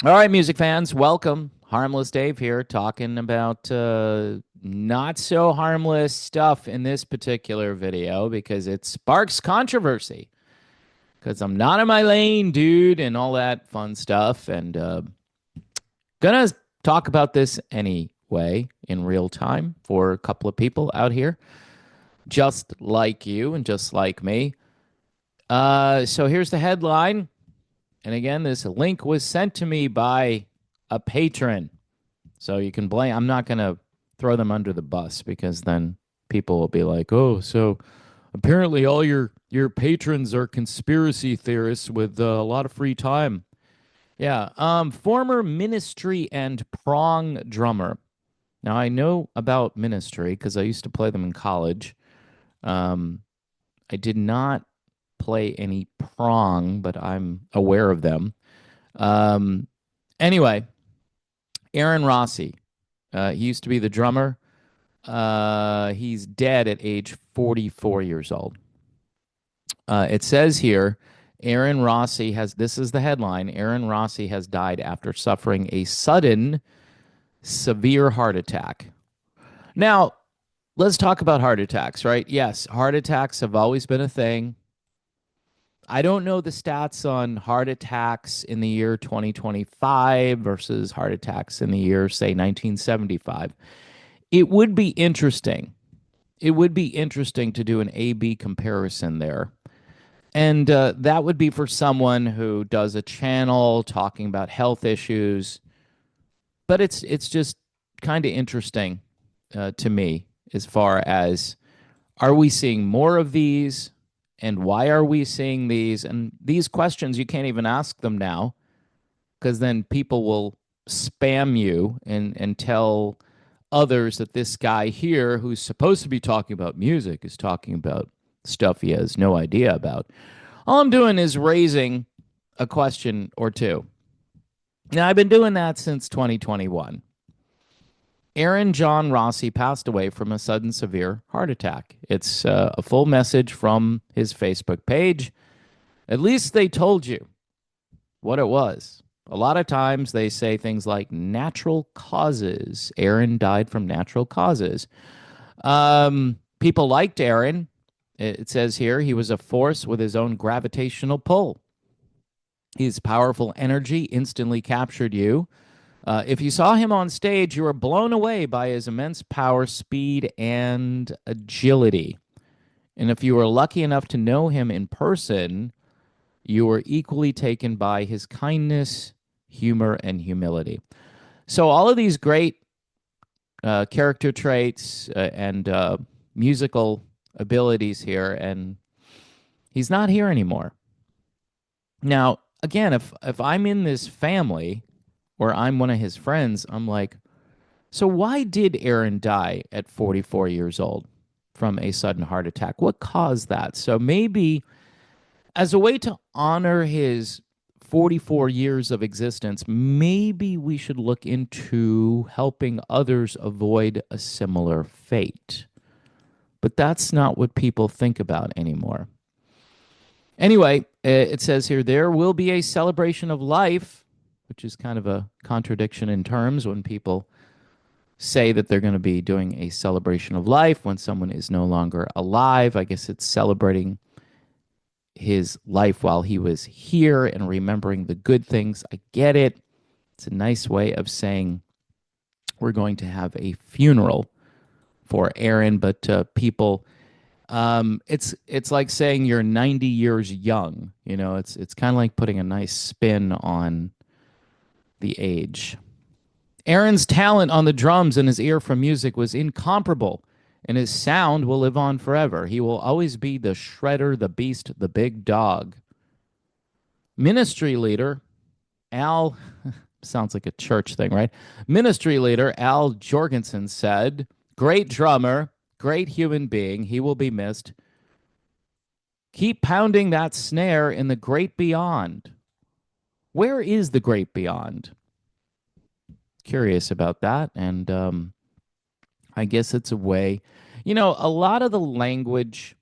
All right, music fans, welcome. Harmless Dave here, talking about not so harmless stuff in this particular video because it sparks controversy. Because I'm not in my lane, dude, and all that fun stuff. And gonna talk about this anyway in real time for a couple of people out here, just like you and just like me. So here's the headline. And again, this link was sent to me by a patron. So you can blame, I'm not going to throw them under the bus because then people will be like, "Oh, so apparently all your patrons are conspiracy theorists with a lot of free time." Yeah, former Ministry and Prong drummer. Now I know about Ministry because I used to play them in college. Um, I did not play any Prong, but I'm aware of them. Um, anyway, Aaron Rossi. He used to be the drummer. He's dead at age 44 years old. It says here, Aaron Rossi has, this is the headline, Aaron Rossi has died after suffering a sudden, severe heart attack. Now, let's talk about heart attacks, right? Yes, heart attacks have always been a thing. I don't know the stats on heart attacks in the year 2025 versus heart attacks in the year, say, 1975. It would be interesting. It would be interesting to do an A B comparison there. And that would be for someone who does a channel talking about health issues. But it's just kind of interesting to me as far as are we seeing more of these and why are we seeing these? And these questions, you can't even ask them now because then people will spam you and tell others that this guy here, who's supposed to be talking about music, is talking about stuff he has no idea about. All I'm doing is raising a question or two. Now, I've been doing that since 2021. Aaron John Rossi passed away from a sudden severe heart attack. It's a full message from his Facebook page. At least they told you what it was. A lot of times they say things like natural causes. Aaron died from natural causes. People liked Aaron. It says here he was a force with his own gravitational pull. His powerful energy instantly captured you. If you saw him on stage, you were blown away by his immense power, speed, and agility. And if you were lucky enough to know him in person, you were equally taken by his kindness, humor, and humility. So, all of these great character traits and musical abilities here, and he's not here anymore. Now, again, if I'm in this family or I'm one of his friends, I'm like, so why did Aaron die at 44 years old from a sudden heart attack? What caused that? So maybe as a way to honor his 44 years of existence, maybe we should look into helping others avoid a similar fate. But that's not what people think about anymore. Anyway, it says here there will be a celebration of life, which is kind of a contradiction in terms when people say that they're going to be doing a celebration of life when someone is no longer alive. I guess it's celebrating his life while he was here and remembering the good things. I get it. It's a nice way of saying we're going to have a funeral for Aaron, but people, it's like saying you're 90 years young. You know, it's kind of like putting a nice spin on the age. Aaron's talent on the drums and his ear for music was incomparable, and his sound will live on forever. He will always be the shredder, the beast, the big dog. Ministry leader Al, sounds like a church thing, right? Ministry leader Al Jorgensen said, "Great drummer, great human being. He will be missed. Keep pounding that snare in the great beyond." Where is the great beyond? Curious about that. And I guess it's a way, a lot of the language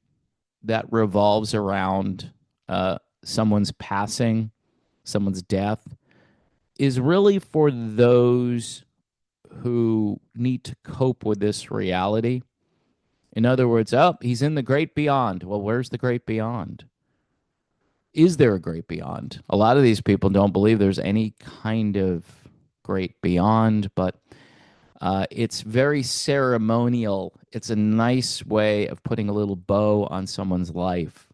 that revolves around someone's passing, someone's death, is really for those who need to cope with this reality. In other words, oh, he's in the great beyond. Well, where's the great beyond? Is there a great beyond? A lot of these people don't believe there's any kind of great beyond, but it's very ceremonial. It's a nice way of putting a little bow on someone's life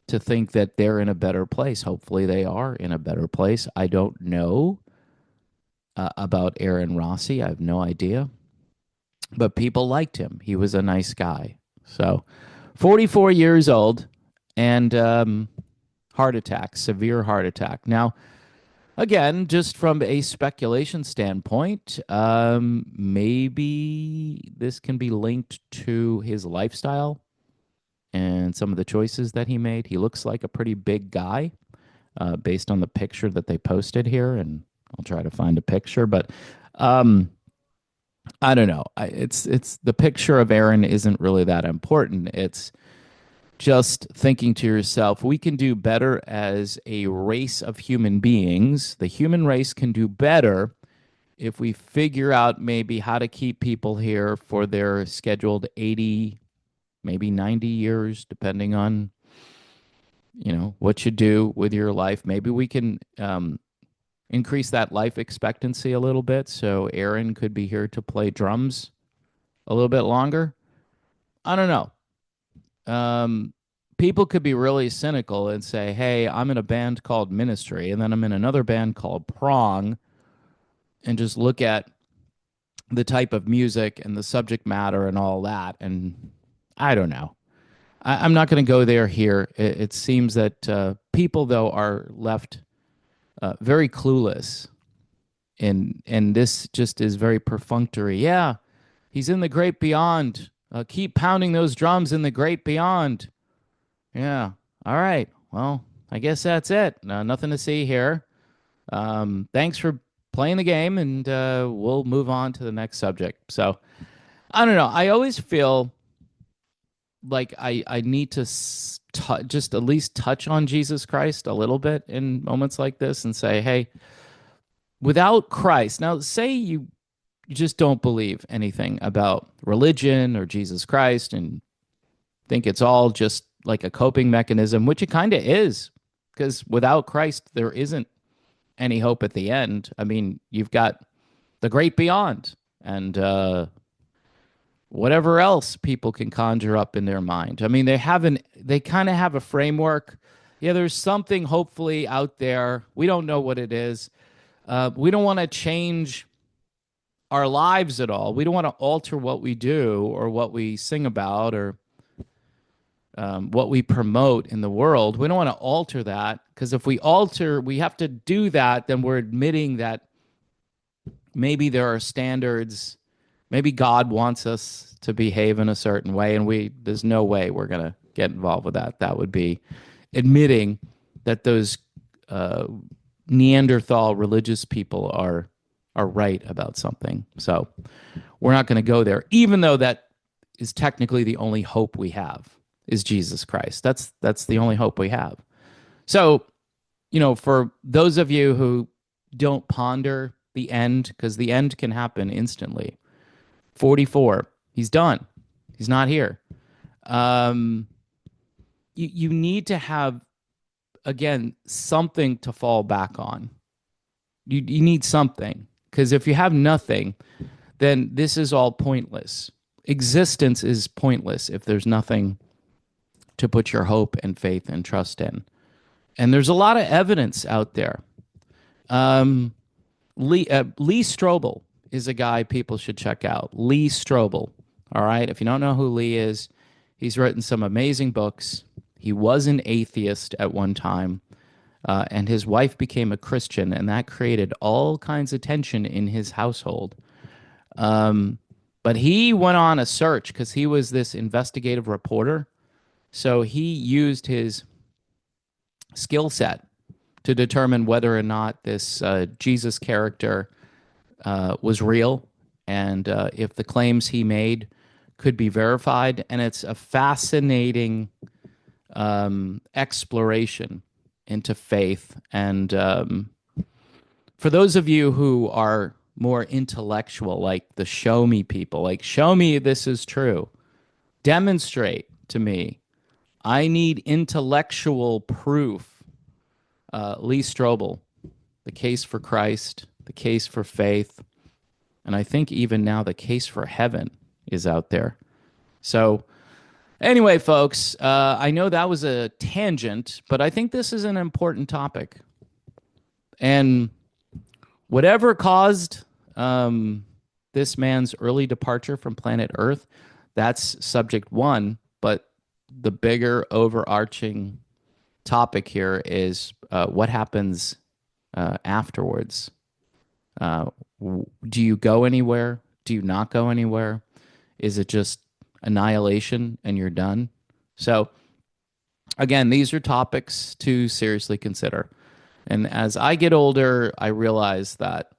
to think that they're in a better place. Hopefully, they are in a better place. I don't know about Aaron Rossi. I have no idea. But people liked him. He was a nice guy. So, 44 years old and heart attack, severe heart attack. Now, again, just from a speculation standpoint, maybe this can be linked to his lifestyle and some of the choices that he made. He looks like a pretty big guy based on the picture that they posted here, and I'll try to find a picture, but I don't know. It's the picture of Aaron isn't really that important. It's just thinking to yourself, we can do better as a race of human beings. The human race can do better if we figure out maybe how to keep people here for their scheduled 80, maybe 90 years, depending on, what you do with your life. Maybe we can increase that life expectancy a little bit so Aaron could be here to play drums a little bit longer. I don't know. People could be really cynical and say, hey, I'm in a band called Ministry, and then I'm in another band called Prong, and just look at the type of music and the subject matter and all that. And I don't know. I'm not going to go there here. It seems that people, though, are left very clueless. And this just is very perfunctory. Yeah, he's in the great beyond. Keep pounding those drums in the great beyond. Yeah. All right. Well, I guess that's it. Nothing to see here. Thanks for playing the game, and we'll move on to the next subject. So, I don't know. I always feel like I need to just at least touch on Jesus Christ a little bit in moments like this and say, hey, without Christ, now say you just don't believe anything about religion or Jesus Christ and think it's all just like a coping mechanism, which it kind of is, because without Christ, there isn't any hope at the end. I mean, you've got the great beyond and whatever else people can conjure up in their mind. I mean, they kind of have a framework. Yeah, there's something hopefully out there. We don't know what it is. We don't want to change our lives at all. We don't want to alter what we do or what we sing about or what we promote in the world. We don't want to alter that, because if we have to do that, then we're admitting that maybe there are standards. Maybe God wants us to behave in a certain way, and there's no way we're going to get involved with that. That would be admitting that those Neanderthal religious people are right about something. So we're not going to go there, even though that is technically the only hope we have is Jesus Christ. That's the only hope we have. So, for those of you who don't ponder the end, because the end can happen instantly. 44, he's done. He's not here. You need to have, again, something to fall back on. You need something, because if you have nothing, then this is all pointless. Existence is pointless if there's nothing to put your hope and faith and trust in. And there's a lot of evidence out there. Lee Strobel is a guy people should check out. Lee Strobel. All right. If you don't know who Lee is, he's written some amazing books. He was an atheist at one time, and his wife became a Christian, and that created all kinds of tension in his household. But he went on a search because he was this investigative reporter. So he used his skill set to determine whether or not this Jesus character was real, and if the claims he made could be verified. And it's a fascinating exploration into faith and For those of you who are more intellectual, like the show me people, like show me this is true, demonstrate to me. I need intellectual proof. Lee Strobel, The Case for Christ, The Case for Faith, and I think even now The Case for Heaven is out there. So, anyway, folks, I know that was a tangent, but I think this is an important topic. And whatever caused this man's early departure from planet Earth, that's subject one. But the bigger overarching topic here is what happens afterwards. Do you go anywhere? Do you not go anywhere? Is it just annihilation and you're done? So, again, these are topics to seriously consider. And as I get older, I realize that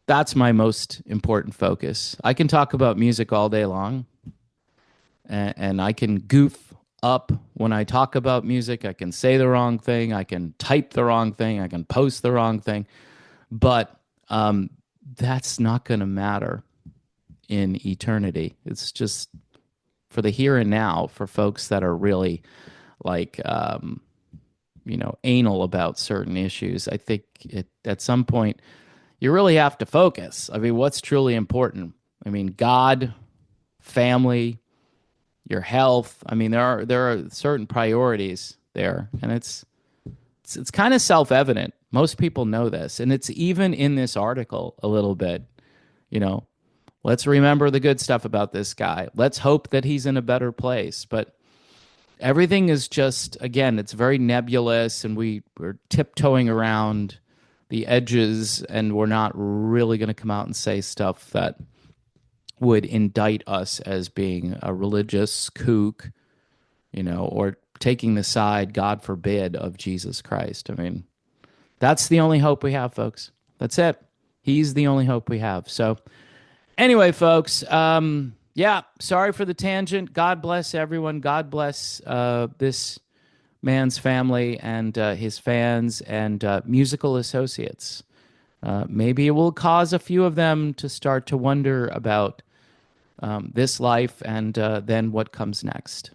that's my most important focus. I can talk about music all day long, and I can goof up when I talk about music. I can say the wrong thing. I can type the wrong thing. I can post the wrong thing. But that's not going to matter in eternity. It's just for the here and now, for folks that are really like, anal about certain issues. I think at some point, you really have to focus. I mean, what's truly important? I mean, God, family, your health. I mean, there are certain priorities there, and it's kind of self-evident. Most people know this, and it's even in this article a little bit. You know, let's remember the good stuff about this guy. Let's hope that he's in a better place. But everything is just, again, it's very nebulous, and we're tiptoeing around the edges, and we're not really going to come out and say stuff that would indict us as being a religious kook, or taking the side, God forbid, of Jesus Christ. I mean, that's the only hope we have, folks. That's it. He's the only hope we have. So anyway, folks, yeah, sorry for the tangent. God bless everyone. God bless this man's family and his fans and musical associates. Maybe it will cause a few of them to start to wonder about this life and then what comes next.